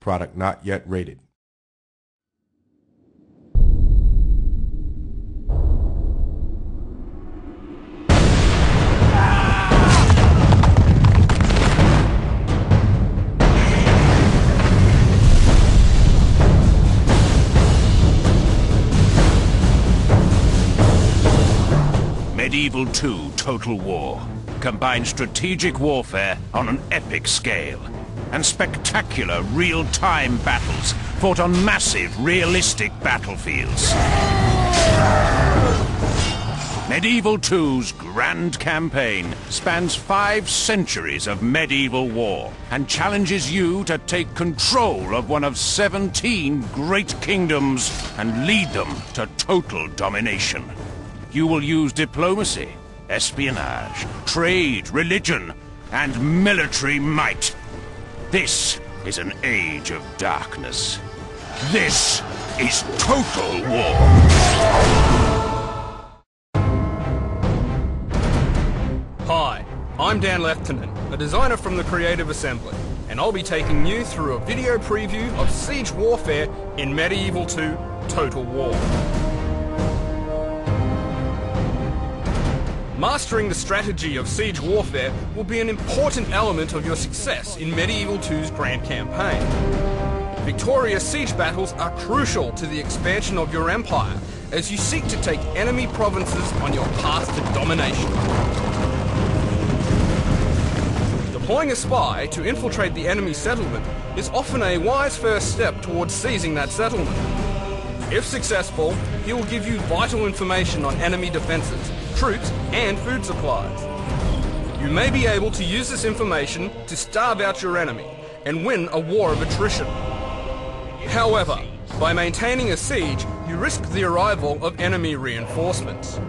Product not yet rated. Medieval 2 Total War combines strategic warfare on an epic scale and spectacular real-time battles fought on massive, realistic battlefields. Medieval 2's grand campaign spans 5 centuries of medieval war and challenges you to take control of one of 17 great kingdoms and lead them to total domination. You will use diplomacy, espionage, trade, religion, and military might. This is an age of darkness. This is Total War. Hi, I'm Dan Leftonen, a designer from the Creative Assembly, and I'll be taking you through a video preview of Siege Warfare in Medieval 2 Total War. Mastering the strategy of siege warfare will be an important element of your success in Medieval 2's grand campaign. Victorious siege battles are crucial to the expansion of your empire as you seek to take enemy provinces on your path to domination. Deploying a spy to infiltrate the enemy settlement is often a wise first step towards seizing that settlement. If successful, he will give you vital information on enemy defences, troops and food supplies. You may be able to use this information to starve out your enemy and win a war of attrition. However, by maintaining a siege, you risk the arrival of enemy reinforcements.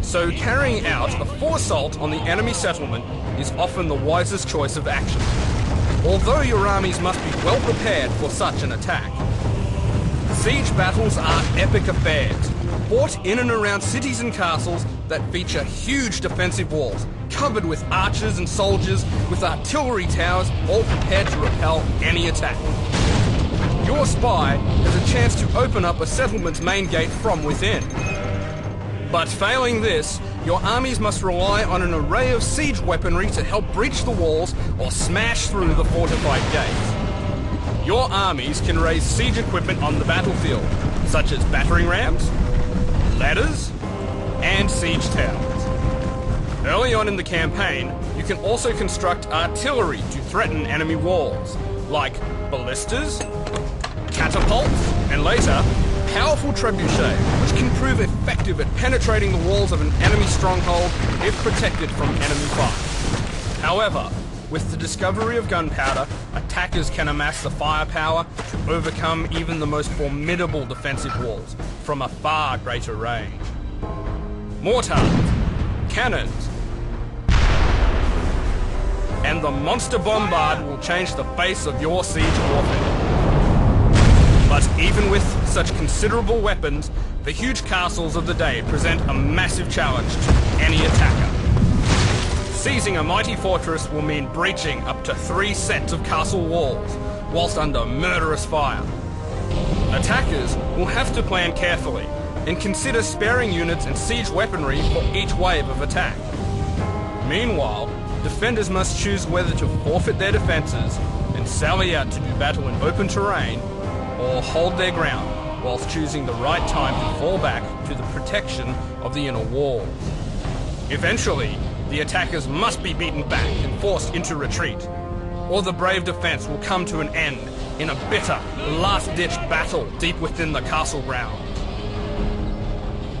So carrying out a full assault on the enemy settlement is often the wisest choice of action, although your armies must be well prepared for such an attack. Siege battles are epic affairs, fought in and around cities and castles that feature huge defensive walls, covered with archers and soldiers with artillery towers all prepared to repel any attack. Your spy has a chance to open up a settlement's main gate from within. But failing this, your armies must rely on an array of siege weaponry to help breach the walls or smash through the fortified gates. Your armies can raise siege equipment on the battlefield, such as battering rams, ladders, and siege towers. Early on in the campaign, you can also construct artillery to threaten enemy walls, like ballistas, catapults, and later, powerful trebuchets, which can prove effective at penetrating the walls of an enemy stronghold if protected from enemy fire. However, with the discovery of gunpowder, attackers can amass the firepower to overcome even the most formidable defensive walls from a far greater range. Mortars, cannons, and the monster bombard will change the face of your siege warfare. But even with such considerable weapons, the huge castles of the day present a massive challenge to any attacker. Seizing a mighty fortress will mean breaching up to 3 sets of castle walls, whilst under murderous fire. Attackers will have to plan carefully and consider sparing units and siege weaponry for each wave of attack. Meanwhile, defenders must choose whether to forfeit their defences and sally out to do battle in open terrain, or hold their ground whilst choosing the right time to fall back to the protection of the inner walls. Eventually, the attackers must be beaten back and forced into retreat, or the brave defence will come to an end in a bitter, last-ditch battle deep within the castle ground.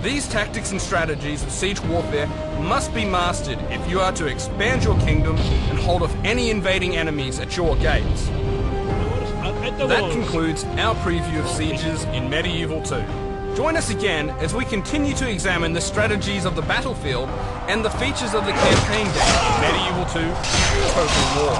These tactics and strategies of siege warfare must be mastered if you are to expand your kingdom and hold off any invading enemies at your gates. That concludes our preview of sieges in Medieval 2. Join us again as we continue to examine the strategies of the battlefield and the features of the campaign game in Medieval 2 Total War.